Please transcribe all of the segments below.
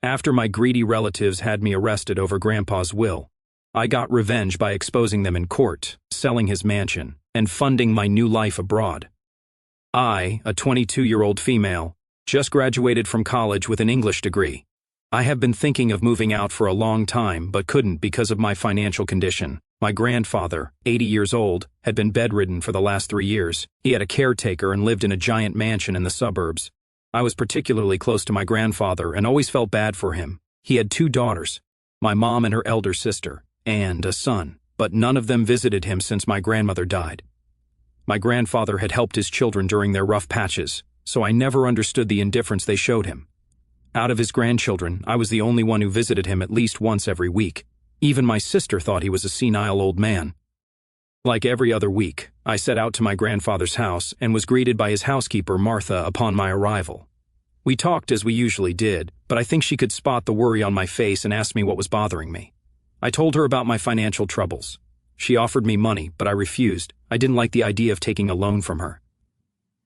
After my greedy relatives had me arrested over Grandpa's will, I got revenge by exposing them in court, selling his mansion, and funding my new life abroad. I, a 22-year-old female, just graduated from college with an English degree. I have been thinking of moving out for a long time but couldn't because of my financial condition. My grandfather, 80 years old, had been bedridden for the last 3 years. He had a caretaker and lived in a giant mansion in the suburbs. I was particularly close to my grandfather and always felt bad for him. He had 2 daughters, my mom and her elder sister, and a son, but none of them visited him since my grandmother died. My grandfather had helped his children during their rough patches, so I never understood the indifference they showed him. Out of his grandchildren, I was the only one who visited him at least once every week. Even my sister thought he was a senile old man. Like every other week, I set out to my grandfather's house and was greeted by his housekeeper, Martha, upon my arrival. We talked as we usually did, but I think she could spot the worry on my face and asked me what was bothering me. I told her about my financial troubles. She offered me money, but I refused. I didn't like the idea of taking a loan from her.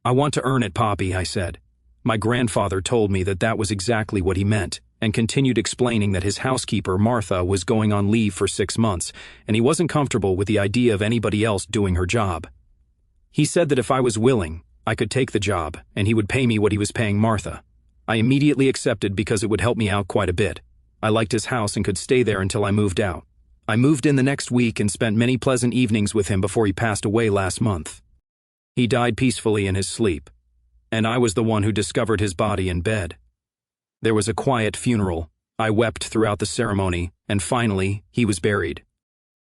"I want to earn it, Poppy," I said. My grandfather told me that that was exactly what he meant, and continued explaining that his housekeeper, Martha, was going on leave for 6 months, and he wasn't comfortable with the idea of anybody else doing her job. He said that if I was willing, I could take the job, and he would pay me what he was paying Martha. I immediately accepted because it would help me out quite a bit. I liked his house and could stay there until I moved out. I moved in the next week and spent many pleasant evenings with him before he passed away last month. He died peacefully in his sleep, and I was the one who discovered his body in bed. There was a quiet funeral. I wept throughout the ceremony, and finally, he was buried.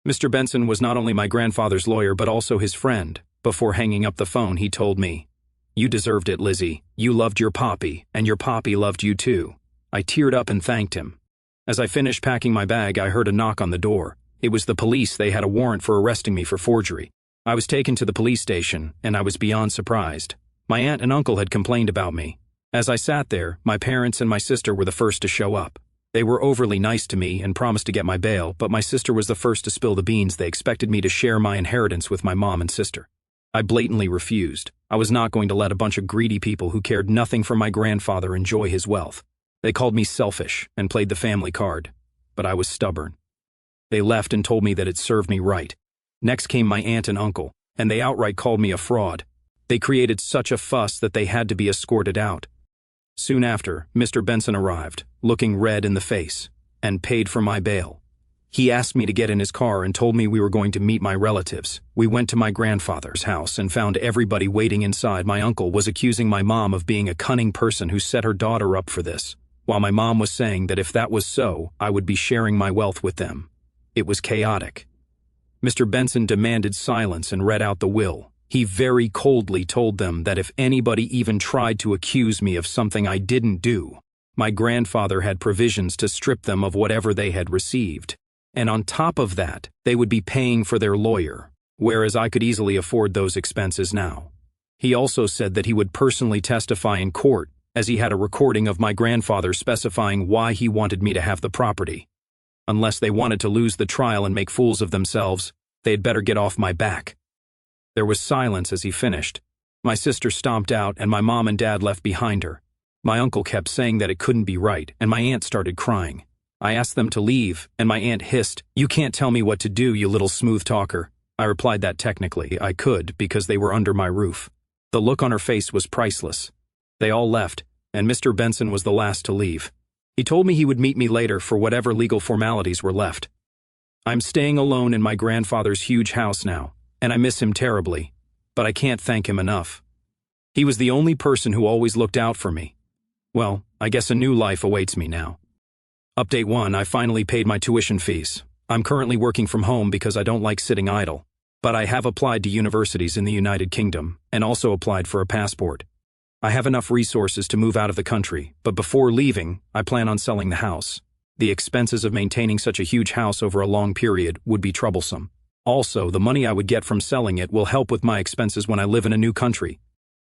Mr. Benson was not only my grandfather's lawyer but also his friend. Before hanging up the phone, he told me, "You deserved it, Lizzie. You loved your Poppy, and your Poppy loved you too." I teared up and thanked him. As I finished packing my bag, I heard a knock on the door. It was the police. They had a warrant for arresting me for forgery. I was taken to the police station, and I was beyond surprised. My aunt and uncle had complained about me. As I sat there, my parents and my sister were the first to show up. They were overly nice to me and promised to get my bail, but my sister was the first to spill the beans. They expected me to share my inheritance with my mom and sister. I blatantly refused. I was not going to let a bunch of greedy people who cared nothing for my grandfather enjoy his wealth. They called me selfish and played the family card, but I was stubborn. They left and told me that it served me right. Next came my aunt and uncle, and they outright called me a fraud. They created such a fuss that they had to be escorted out. Soon after, Mr. Benson arrived, looking red in the face, and paid for my bail. He asked me to get in his car and told me we were going to meet my relatives. We went to my grandfather's house and found everybody waiting inside. My uncle was accusing my mom of being a cunning person who set her daughter up for this, while my mom was saying that if that was so, I would be sharing my wealth with them. It was chaotic. Mr. Benson demanded silence and read out the will. He very coldly told them that if anybody even tried to accuse me of something I didn't do, my grandfather had provisions to strip them of whatever they had received. And on top of that, they would be paying for their lawyer, whereas I could easily afford those expenses now. He also said that he would personally testify in court, as he had a recording of my grandfather specifying why he wanted me to have the property. Unless they wanted to lose the trial and make fools of themselves, they had better get off my back. There was silence as he finished. My sister stomped out and my mom and dad left behind her. My uncle kept saying that it couldn't be right, and my aunt started crying. I asked them to leave, and my aunt hissed, "You can't tell me what to do, you little smooth talker." I replied that technically I could because they were under my roof. The look on her face was priceless. They all left, and Mr. Benson was the last to leave. He told me he would meet me later for whatever legal formalities were left. I'm staying alone in my grandfather's huge house now, and I miss him terribly, but I can't thank him enough. He was the only person who always looked out for me. Well, I guess a new life awaits me now. Update 1, I finally paid my tuition fees. I'm currently working from home because I don't like sitting idle, but I have applied to universities in the United Kingdom and also applied for a passport. I have enough resources to move out of the country, but before leaving, I plan on selling the house. The expenses of maintaining such a huge house over a long period would be troublesome. Also, the money I would get from selling it will help with my expenses when I live in a new country.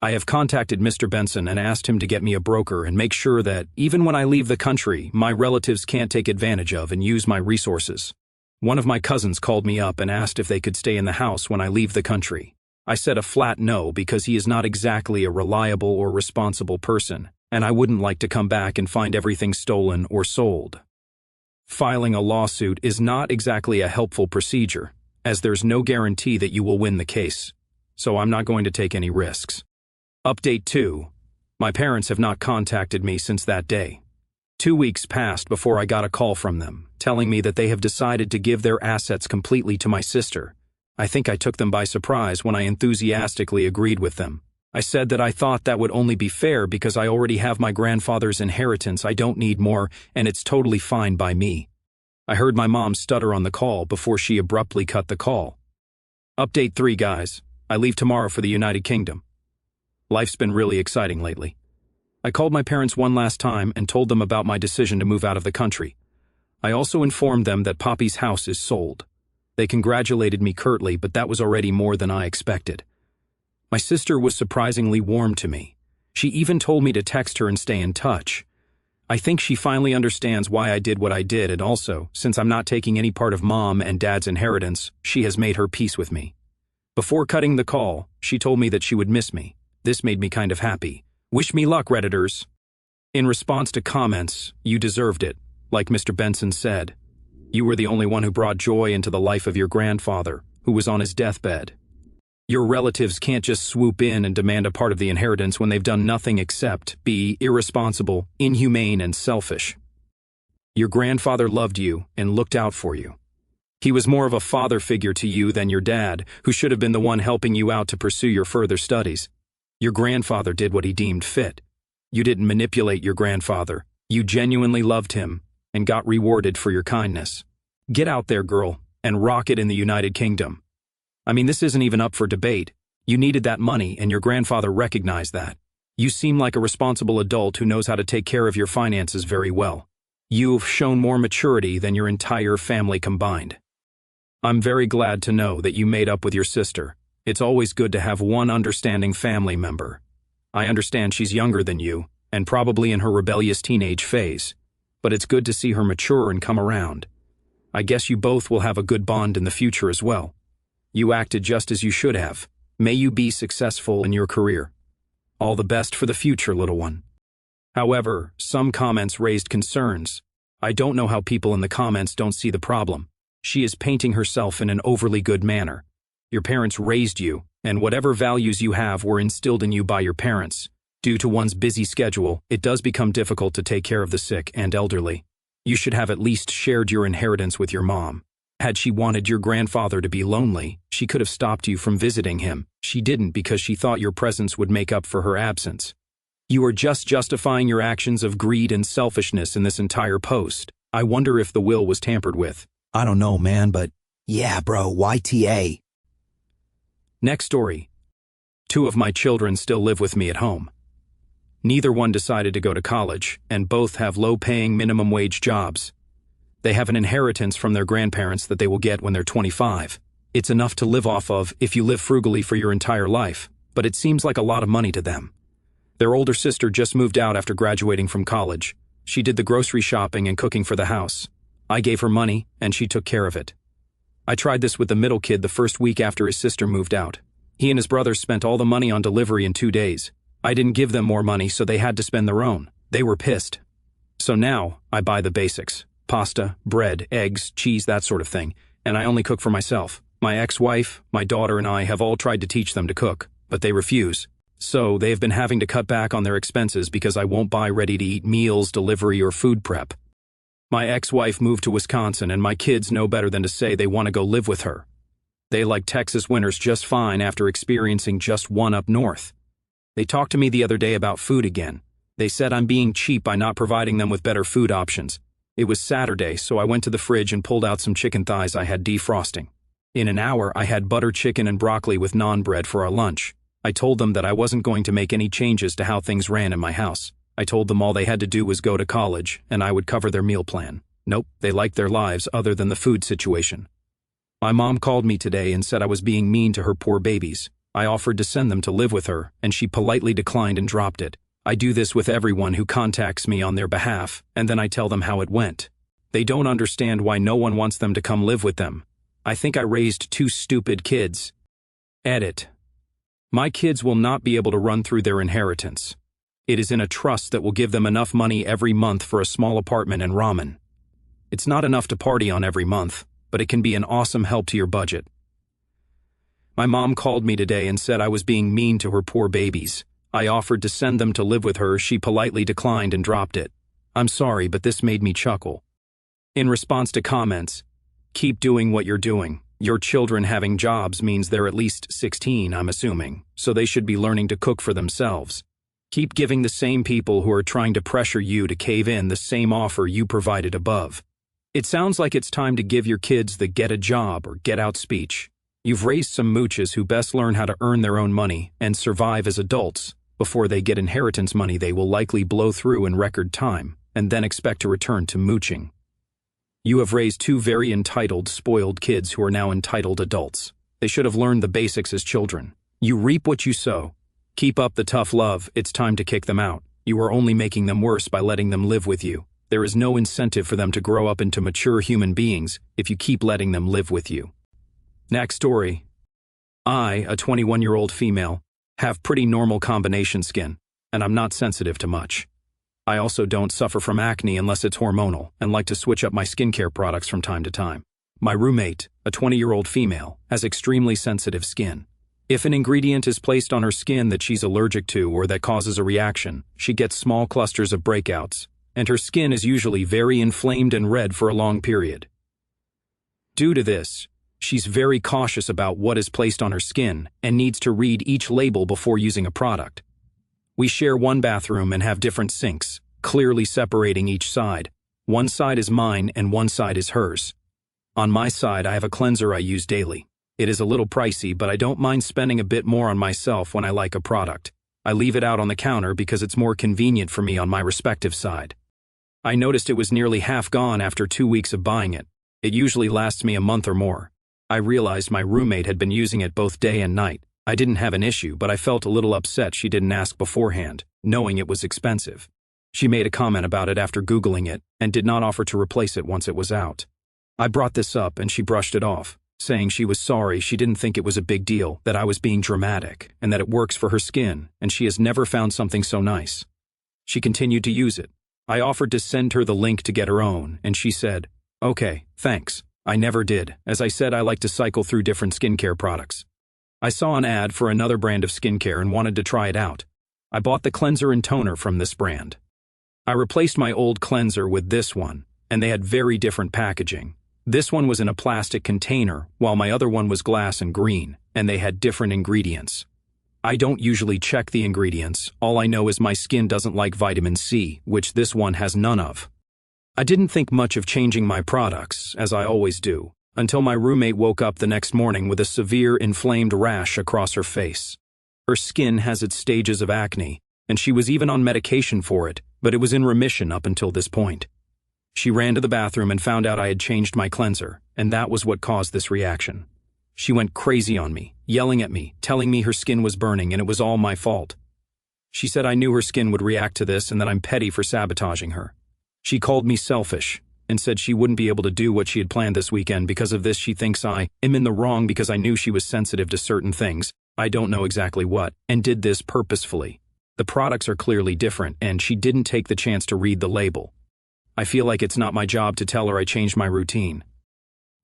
I have contacted Mr. Benson and asked him to get me a broker and make sure that, even when I leave the country, my relatives can't take advantage of and use my resources. One of my cousins called me up and asked if they could stay in the house when I leave the country. I said a flat no because he is not exactly a reliable or responsible person, and I wouldn't like to come back and find everything stolen or sold. Filing a lawsuit is not exactly a helpful procedure, as there's no guarantee that you will win the case, so I'm not going to take any risks. Update 2. My parents have not contacted me since that day. 2 weeks passed before I got a call from them, telling me that they have decided to give their assets completely to my sister. I think I took them by surprise when I enthusiastically agreed with them. I said that I thought that would only be fair because I already have my grandfather's inheritance, I don't need more, and it's totally fine by me. I heard my mom stutter on the call before she abruptly cut the call. Update 3, guys. I leave tomorrow for the United Kingdom. Life's been really exciting lately. I called my parents one last time and told them about my decision to move out of the country. I also informed them that Poppy's house is sold. They congratulated me curtly, but that was already more than I expected. My sister was surprisingly warm to me. She even told me to text her and stay in touch. I think she finally understands why I did what I did, and also, since I'm not taking any part of Mom and Dad's inheritance, she has made her peace with me. Before cutting the call, she told me that she would miss me. This made me kind of happy. Wish me luck, Redditors. In response to comments, you deserved it. Like Mr. Benson said, you were the only one who brought joy into the life of your grandfather, who was on his deathbed. Your relatives can't just swoop in and demand a part of the inheritance when they've done nothing except be irresponsible, inhumane, and selfish. Your grandfather loved you and looked out for you. He was more of a father figure to you than your dad, who should have been the one helping you out to pursue your further studies. Your grandfather did what he deemed fit. You didn't manipulate your grandfather. You genuinely loved him and got rewarded for your kindness. Get out there, girl, and rock it in the United Kingdom. I mean, this isn't even up for debate. You needed that money, and your grandfather recognized that. You seem like a responsible adult who knows how to take care of your finances very well. You've shown more maturity than your entire family combined. I'm very glad to know that you made up with your sister. It's always good to have one understanding family member. I understand she's younger than you, and probably in her rebellious teenage phase, but it's good to see her mature and come around. I guess you both will have a good bond in the future as well. You acted just as you should have. May you be successful in your career. All the best for the future, little one. However, some comments raised concerns. I don't know how people in the comments don't see the problem. She is painting herself in an overly good manner. Your parents raised you, and whatever values you have were instilled in you by your parents. Due to one's busy schedule, it does become difficult to take care of the sick and elderly. You should have at least shared your inheritance with your mom. Had she wanted your grandfather to be lonely, she could have stopped you from visiting him. She didn't because she thought your presence would make up for her absence. You are just justifying your actions of greed and selfishness in this entire post. I wonder if the will was tampered with. I don't know, man, but yeah, bro, YTA. Next story. 2 of my children still live with me at home. Neither one decided to go to college, and both have low-paying minimum wage jobs. They have an inheritance from their grandparents that they will get when they're 25. It's enough to live off of if you live frugally for your entire life, but it seems like a lot of money to them. Their older sister just moved out after graduating from college. She did the grocery shopping and cooking for the house. I gave her money, and she took care of it. I tried this with the middle kid the first week after his sister moved out. He and his brother spent all the money on delivery in 2 days. I didn't give them more money, so they had to spend their own. They were pissed. So now, I buy the basics. Pasta, bread, eggs, cheese, that sort of thing, and I only cook for myself. My ex-wife, my daughter, and I have all tried to teach them to cook, but they refuse. So they have been having to cut back on their expenses because I won't buy ready-to-eat meals, delivery, or food prep. My ex-wife moved to Wisconsin, and my kids know better than to say they want to go live with her. They like Texas winters just fine after experiencing just one up north. They talked to me the other day about food again. They said I'm being cheap by not providing them with better food options. It was Saturday, so I went to the fridge and pulled out some chicken thighs I had defrosting. In an hour, I had butter chicken and broccoli with naan bread for our lunch. I told them that I wasn't going to make any changes to how things ran in my house. I told them all they had to do was go to college, and I would cover their meal plan. Nope, they liked their lives other than the food situation. My mom called me today and said I was being mean to her poor babies. I offered to send them to live with her, and she politely declined and dropped it. I do this with everyone who contacts me on their behalf, and then I tell them how it went. They don't understand why no one wants them to come live with them. I think I raised 2 stupid kids. Edit. My kids will not be able to run through their inheritance. It is in a trust that will give them enough money every month for a small apartment and ramen. It's not enough to party on every month, but it can be an awesome help to your budget. My mom called me today and said I was being mean to her poor babies. I offered to send them to live with her. She politely declined and dropped it. I'm sorry, but this made me chuckle. In response to comments, keep doing what you're doing. Your children having jobs means they're at least 16, I'm assuming, so they should be learning to cook for themselves. Keep giving the same people who are trying to pressure you to cave in the same offer you provided above. It sounds like it's time to give your kids the get a job or get out speech. You've raised some mooches who best learn how to earn their own money and survive as adults. Before they get inheritance money they will likely blow through in record time and then expect to return to mooching. You have raised two very entitled, spoiled kids who are now entitled adults. They should have learned the basics as children. You reap what you sow. Keep up the tough love. It's time to kick them out. You are only making them worse by letting them live with you. There is no incentive for them to grow up into mature human beings if you keep letting them live with you. Next story. I, a 21-year-old female, have pretty normal combination skin, and I'm not sensitive to much. I also don't suffer from acne unless it's hormonal and like to switch up my skincare products from time to time. My roommate, a 20-year-old female, has extremely sensitive skin. If an ingredient is placed on her skin that she's allergic to or that causes a reaction, she gets small clusters of breakouts, and her skin is usually very inflamed and red for a long period. Due to this, she's very cautious about what is placed on her skin and needs to read each label before using a product. We share one bathroom and have different sinks, clearly separating each side. One side is mine and one side is hers. On my side, I have a cleanser I use daily. It is a little pricey, but I don't mind spending a bit more on myself when I like a product. I leave it out on the counter because it's more convenient for me on my respective side. I noticed it was nearly half gone after 2 weeks of buying it. It usually lasts me a month or more. I realized my roommate had been using it both day and night. I didn't have an issue, but I felt a little upset she didn't ask beforehand, knowing it was expensive. She made a comment about it after Googling it and did not offer to replace it once it was out. I brought this up and she brushed it off, saying she was sorry, she didn't think it was a big deal, that I was being dramatic, and that it works for her skin, and she has never found something so nice. She continued to use it. I offered to send her the link to get her own, and she said, "Okay, thanks." I never did. As I said, I like to cycle through different skincare products. I saw an ad for another brand of skincare and wanted to try it out. I bought the cleanser and toner from this brand. I replaced my old cleanser with this one, and they had very different packaging. This one was in a plastic container, while my other one was glass and green, and they had different ingredients. I don't usually check the ingredients. All I know is my skin doesn't like vitamin C, which this one has none of. I didn't think much of changing my products, as I always do, until my roommate woke up the next morning with a severe inflamed rash across her face. Her skin has its stages of acne, and she was even on medication for it, but it was in remission up until this point. She ran to the bathroom and found out I had changed my cleanser, and that was what caused this reaction. She went crazy on me, yelling at me, telling me her skin was burning and it was all my fault. She said I knew her skin would react to this and that I'm petty for sabotaging her. She called me selfish and said she wouldn't be able to do what she had planned this weekend because of this. She thinks I am in the wrong because I knew she was sensitive to certain things, I don't know exactly what, and did this purposefully. The products are clearly different and she didn't take the chance to read the label. I feel like it's not my job to tell her I changed my routine.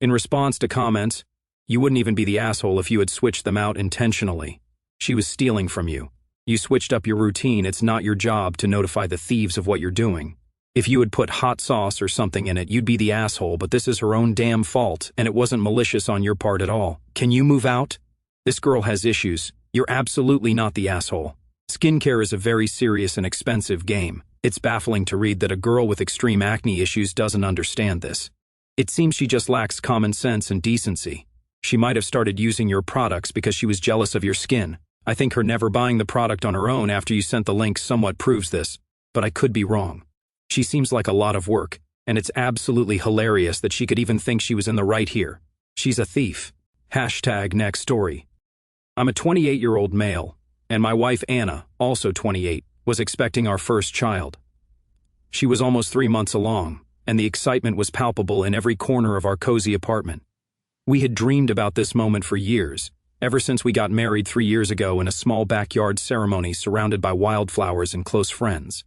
In response to comments, you wouldn't even be the asshole if you had switched them out intentionally. She was stealing from you. You switched up your routine. It's not your job to notify the thieves of what you're doing. If you had put hot sauce or something in it, you'd be the asshole, but this is her own damn fault, and it wasn't malicious on your part at all. Can you move out? This girl has issues. You're absolutely not the asshole. Skincare is a very serious and expensive game. It's baffling to read that a girl with extreme acne issues doesn't understand this. It seems she just lacks common sense and decency. She might have started using your products because she was jealous of your skin. I think her never buying the product on her own after you sent the link somewhat proves this, but I could be wrong. She seems like a lot of work, and it's absolutely hilarious that she could even think she was in the right here. She's a thief. Next story. I'm a 28-year-old male, and my wife Anna, also 28, was expecting our first child. She was almost 3 months along, and the excitement was palpable in every corner of our cozy apartment. We had dreamed about this moment for years, ever since we got married 3 years ago in a small backyard ceremony surrounded by wildflowers and close friends.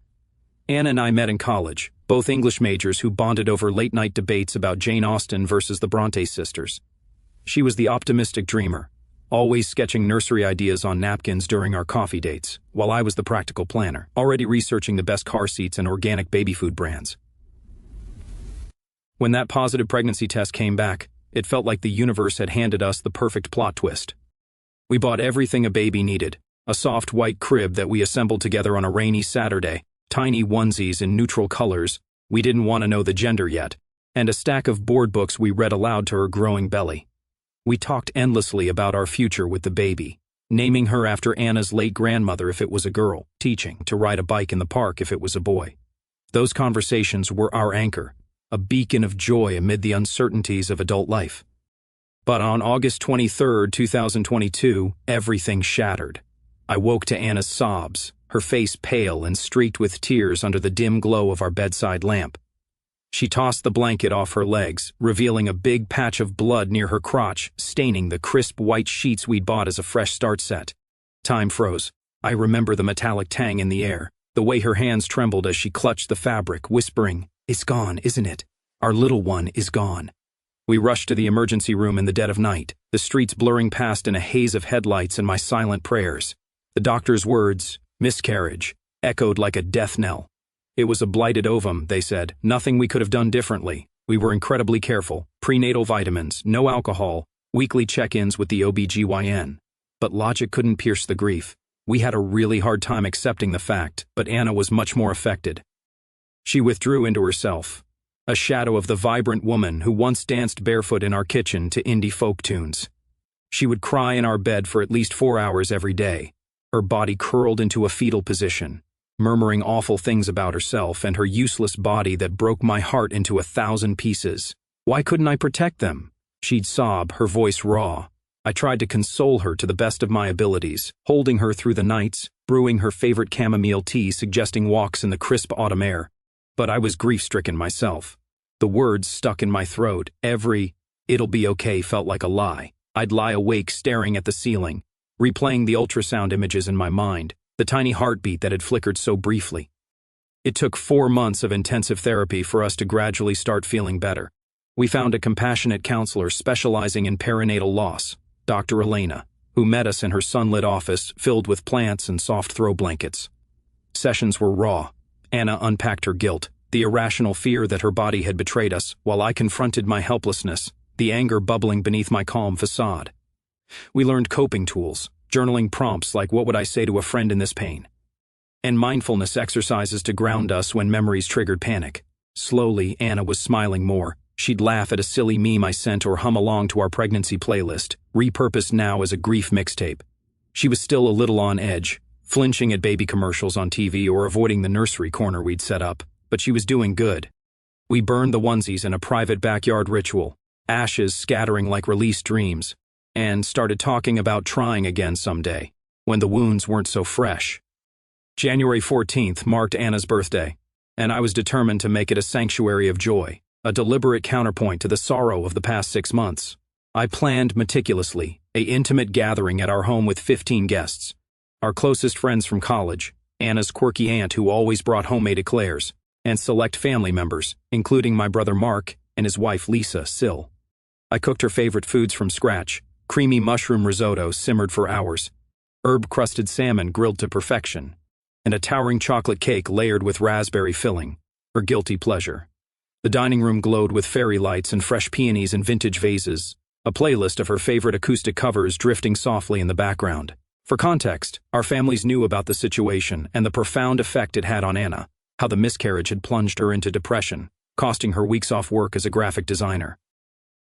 Anna and I met in college, both English majors who bonded over late-night debates about Jane Austen versus the Bronte sisters. She was the optimistic dreamer, always sketching nursery ideas on napkins during our coffee dates, while I was the practical planner, already researching the best car seats and organic baby food brands. When that positive pregnancy test came back, it felt like the universe had handed us the perfect plot twist. We bought everything a baby needed: a soft white crib that we assembled together on a rainy Saturday, tiny onesies in neutral colors, we didn't want to know the gender yet, and a stack of board books we read aloud to her growing belly. We talked endlessly about our future with the baby, naming her after Anna's late grandmother if it was a girl, teaching to ride a bike in the park if it was a boy. Those conversations were our anchor, a beacon of joy amid the uncertainties of adult life. But on August 23, 2022, everything shattered. I woke to Anna's sobs, her face pale and streaked with tears under the dim glow of our bedside lamp. She tossed the blanket off her legs, revealing a big patch of blood near her crotch, staining the crisp white sheets we'd bought as a fresh start set. Time froze. I remember the metallic tang in the air, the way her hands trembled as she clutched the fabric, whispering, "It's gone, isn't it? Our little one is gone." We rushed to the emergency room in the dead of night, the streets blurring past in a haze of headlights and my silent prayers. The doctor's words, "miscarriage," echoed like a death knell. It was a blighted ovum, they said, nothing we could have done differently. We were incredibly careful, prenatal vitamins, no alcohol, weekly check-ins with the OB/GYN. But logic couldn't pierce the grief. We had a really hard time accepting the fact, but Anna was much more affected. She withdrew into herself, a shadow of the vibrant woman who once danced barefoot in our kitchen to indie folk tunes. She would cry in our bed for at least 4 hours every day, her body curled into a fetal position, murmuring awful things about herself and her useless body that broke my heart into 1,000 pieces. Why couldn't I protect them? She'd sob, her voice raw. I tried to console her to the best of my abilities, holding her through the nights, brewing her favorite chamomile tea, suggesting walks in the crisp autumn air. But I was grief-stricken myself. The words stuck in my throat. Every "it'll be okay" felt like a lie. I'd lie awake staring at the ceiling, replaying the ultrasound images in my mind, the tiny heartbeat that had flickered so briefly. It took 4 months of intensive therapy for us to gradually start feeling better. We found a compassionate counselor specializing in perinatal loss, Dr. Elena, who met us in her sunlit office filled with plants and soft throw blankets. Sessions were raw. Anna unpacked her guilt, the irrational fear that her body had betrayed us, while I confronted my helplessness, the anger bubbling beneath my calm facade. We learned coping tools, journaling prompts like "what would I say to a friend in this pain?" and mindfulness exercises to ground us when memories triggered panic. Slowly, Anna was smiling more. She'd laugh at a silly meme I sent or hum along to our pregnancy playlist, repurposed now as a grief mixtape. She was still a little on edge, flinching at baby commercials on TV or avoiding the nursery corner we'd set up, but she was doing good. We burned the onesies in a private backyard ritual, ashes scattering like released dreams, and started talking about trying again someday, when the wounds weren't so fresh. January 14th marked Anna's birthday, and I was determined to make it a sanctuary of joy, a deliberate counterpoint to the sorrow of the past 6 months. I planned meticulously, an intimate gathering at our home with 15 guests, our closest friends from college, Anna's quirky aunt who always brought homemade eclairs, and select family members, including my brother Mark and his wife Lisa Sill. I cooked her favorite foods from scratch: creamy mushroom risotto simmered for hours, herb-crusted salmon grilled to perfection, and a towering chocolate cake layered with raspberry filling, her guilty pleasure. The dining room glowed with fairy lights and fresh peonies in vintage vases, a playlist of her favorite acoustic covers drifting softly in the background. For context, our families knew about the situation and the profound effect it had on Anna, how the miscarriage had plunged her into depression, costing her weeks off work as a graphic designer.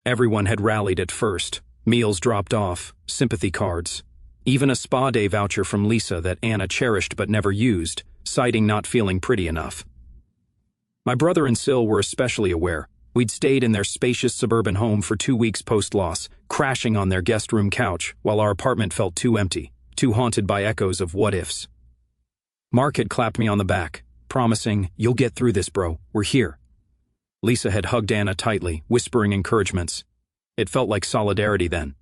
Everyone had rallied at first. Meals dropped off, sympathy cards, even a spa day voucher from Lisa that Anna cherished but never used, citing not feeling pretty enough. My brother and Sil were especially aware. We'd stayed in their spacious suburban home for 2 weeks post-loss, crashing on their guest room couch while our apartment felt too empty, too haunted by echoes of what-ifs. Mark had clapped me on the back, promising, "You'll get through this, bro, we're here." Lisa had hugged Anna tightly, whispering encouragements. It felt like solidarity then.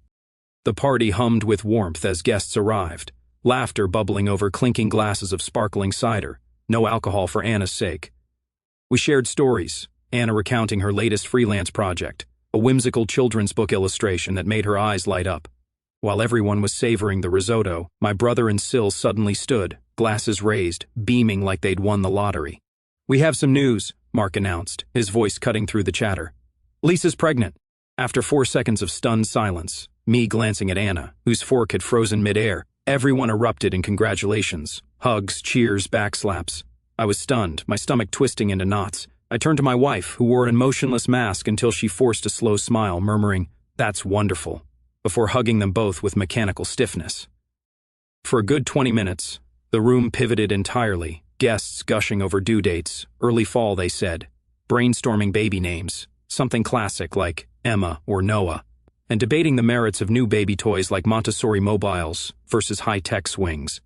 The party hummed with warmth as guests arrived, laughter bubbling over clinking glasses of sparkling cider, no alcohol for Anna's sake. We shared stories, Anna recounting her latest freelance project, a whimsical children's book illustration that made her eyes light up. While everyone was savoring the risotto, my brother and Sil suddenly stood, glasses raised, beaming like they'd won the lottery. "We have some news," Mark announced, his voice cutting through the chatter. "Lisa's pregnant." After 4 seconds of stunned silence, me glancing at Anna, whose fork had frozen midair, everyone erupted in congratulations. Hugs, cheers, backslaps. I was stunned, my stomach twisting into knots. I turned to my wife, who wore an emotionless mask until she forced a slow smile, murmuring, "That's wonderful," before hugging them both with mechanical stiffness. For a good 20 minutes, the room pivoted entirely, guests gushing over due dates, early fall they said, brainstorming baby names, something classic like Emma or Noah, and debating the merits of new baby toys like Montessori mobiles versus high-tech swings.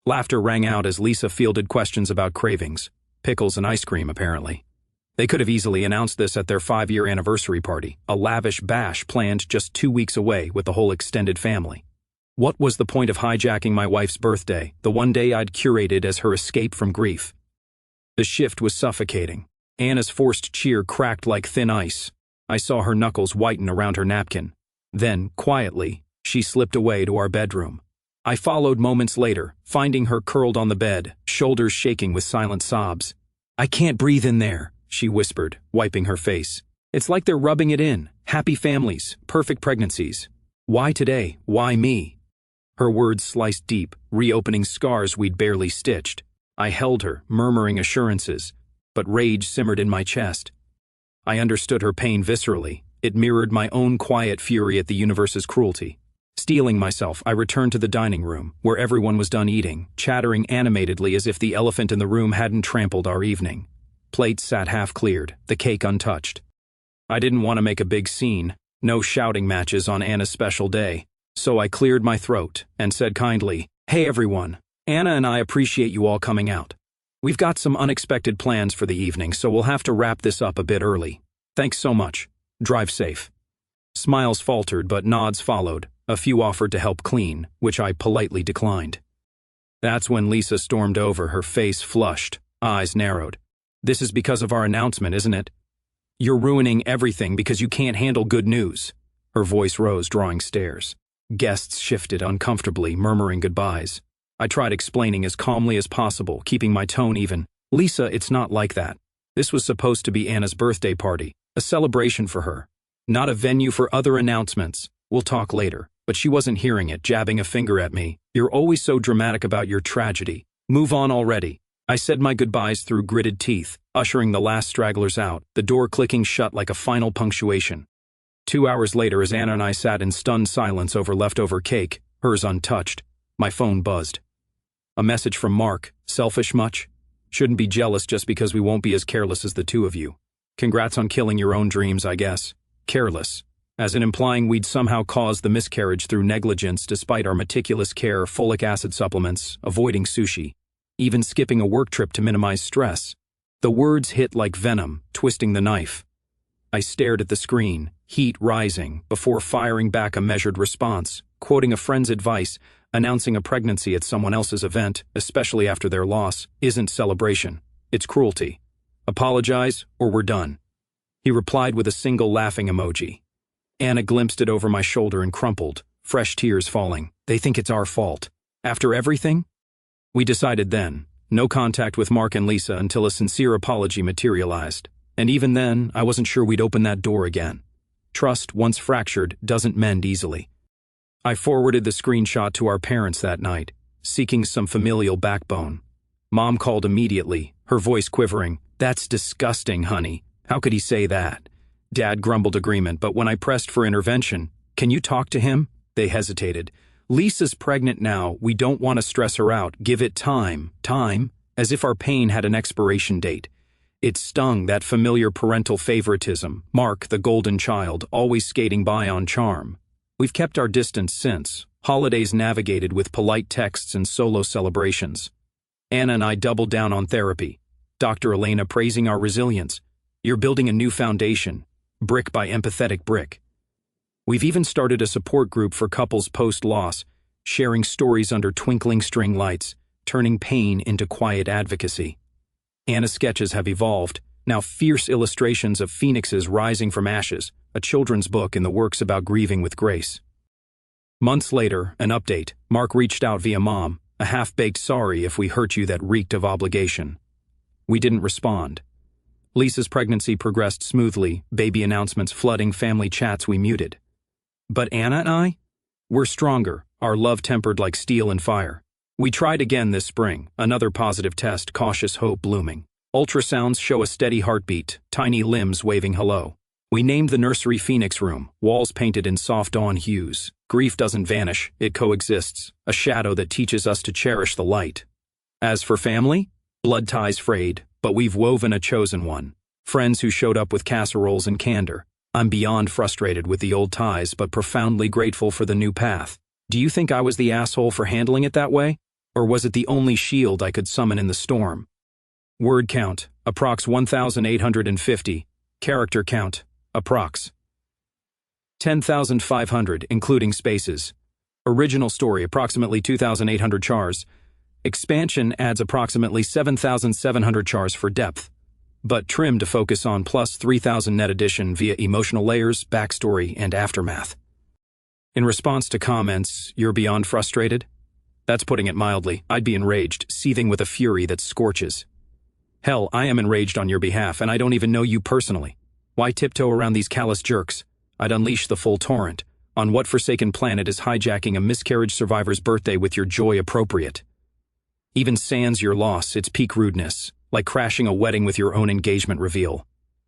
Laughter rang out as Lisa fielded questions about cravings, pickles and ice cream apparently. They could have easily announced this at their 5-year anniversary party, a lavish bash planned just 2 weeks away with the whole extended family. What was the point of hijacking my wife's birthday, the one day I'd curated as her escape from grief? The shift was suffocating. Anna's forced cheer cracked like thin ice. I saw her knuckles whiten around her napkin. Then, quietly, she slipped away to our bedroom. I followed moments later, finding her curled on the bed, shoulders shaking with silent sobs. "I can't breathe in there," she whispered, wiping her face. "It's like they're rubbing it in. Happy families, perfect pregnancies. Why today? Why me?" Her words sliced deep, reopening scars we'd barely stitched. I held her, murmuring assurances, but rage simmered in my chest. I understood her pain viscerally. It mirrored my own quiet fury at the universe's cruelty. Steeling myself, I returned to the dining room, where everyone was done eating, chattering animatedly as if the elephant in the room hadn't trampled our evening. Plates sat half cleared, the cake untouched. I didn't want to make a big scene, no shouting matches on Anna's special day, so I cleared my throat and said kindly, "Hey everyone, Anna and I appreciate you all coming out. We've got some unexpected plans for the evening, so we'll have to wrap this up a bit early. Thanks so much. Drive safe." Smiles faltered, but nods followed. A few offered to help clean, which I politely declined. That's when Lisa stormed over, her face flushed, eyes narrowed. "This is because of our announcement, isn't it? You're ruining everything because you can't handle good news." Her voice rose, drawing stares. Guests shifted uncomfortably, murmuring goodbyes. I tried explaining as calmly as possible, keeping my tone even. "Lisa, it's not like that. This was supposed to be Anna's birthday party, a celebration for her, not a venue for other announcements. We'll talk later." But she wasn't hearing it, jabbing a finger at me. "You're always so dramatic about your tragedy. Move on already." I said my goodbyes through gritted teeth, ushering the last stragglers out, the door clicking shut like a final punctuation. 2 hours later, as Anna and I sat in stunned silence over leftover cake, hers untouched, my phone buzzed. A message from Mark. "Selfish much? Shouldn't be jealous just because we won't be as careless as the two of you. Congrats on killing your own dreams, I guess. Careless. As in implying we'd somehow caused the miscarriage through negligence despite our meticulous care, folic acid supplements, avoiding sushi, even skipping a work trip to minimize stress." The words hit like venom, twisting the knife. I stared at the screen, heat rising, before firing back a measured response, quoting a friend's advice. Announcing a pregnancy at someone else's event, especially after their loss, isn't celebration. It's cruelty. Apologize, or we're done. He replied with a single laughing emoji. Anna glimpsed it over my shoulder and crumpled, fresh tears falling. "They think it's our fault. After everything?" We decided then. No contact with Mark and Lisa until a sincere apology materialized. And even then, I wasn't sure we'd open that door again. Trust, once fractured, doesn't mend easily. I forwarded the screenshot to our parents that night, seeking some familial backbone. Mom called immediately, her voice quivering. "That's disgusting, honey. How could he say that?" Dad grumbled agreement, but when I pressed for intervention, "Can you talk to him?" they hesitated. "Lisa's pregnant now. We don't want to stress her out. Give it time." Time? As if our pain had an expiration date. It stung, that familiar parental favoritism. Mark, the golden child, always skating by on charm. We've kept our distance since, holidays navigated with polite texts and solo celebrations. Anna and I doubled down on therapy. Dr. Elena praising our resilience. "You're building a new foundation, brick by empathetic brick." We've even started a support group for couples post-loss, sharing stories under twinkling string lights, turning pain into quiet advocacy. Anna's sketches have evolved, now fierce illustrations of phoenixes rising from ashes, a children's book in the works about grieving with grace. Months later, an update. Mark reached out via Mom, a half-baked sorry if we hurt you that reeked of obligation. We didn't respond. Lisa's pregnancy progressed smoothly, baby announcements flooding family chats we muted. But Anna and I? We're stronger, our love tempered like steel and fire. We tried again this spring, another positive test, cautious hope blooming. Ultrasounds show a steady heartbeat, tiny limbs waving hello. We named the nursery Phoenix Room, walls painted in soft dawn hues. Grief doesn't vanish, it coexists, a shadow that teaches us to cherish the light. As for family, blood ties frayed, but we've woven a chosen one. Friends who showed up with casseroles and candor. I'm beyond frustrated with the old ties, but profoundly grateful for the new path. Do you think I was the asshole for handling it that way? Or was it the only shield I could summon in the storm? Word count, approx 1,850. Character count, approx 10,500, including spaces. Original story, approximately 2,800 chars. Expansion adds approximately 7,700 chars for depth, but trimmed to focus on plus 3,000 net addition via emotional layers, backstory, and aftermath. In response to comments, you're beyond frustrated? That's putting it mildly. I'd be enraged, seething with a fury that scorches. Hell, I am enraged on your behalf, and I don't even know you personally. Why tiptoe around these callous jerks? I'd unleash the full torrent. On what forsaken planet is hijacking a miscarriage survivor's birthday with your joy appropriate? Even sans your loss, it's peak rudeness, like crashing a wedding with your own engagement reveal.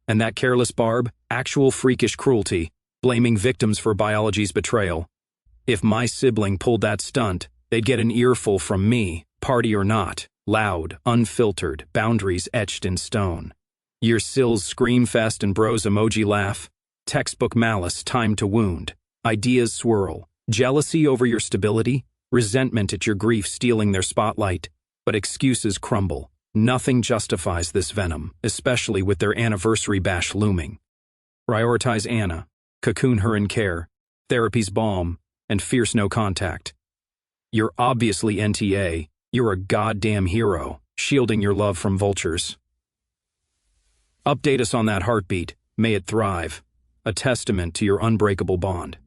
And that careless Barb, actual freakish cruelty, blaming victims for biology's betrayal. If my sibling pulled that stunt, they'd get an earful from me, party or not, loud, unfiltered, boundaries etched in stone. Your sills scream fest and bros emoji laugh, textbook malice timed to wound, ideas swirl, jealousy over your stability, resentment at your grief stealing their spotlight, but excuses crumble. Nothing justifies this venom, especially with their anniversary bash looming. Prioritize Anna, cocoon her in care, therapy's balm, and fierce no contact. You're obviously NTA, you're a goddamn hero, shielding your love from vultures. Update us on that heartbeat, may it thrive, a testament to your unbreakable bond.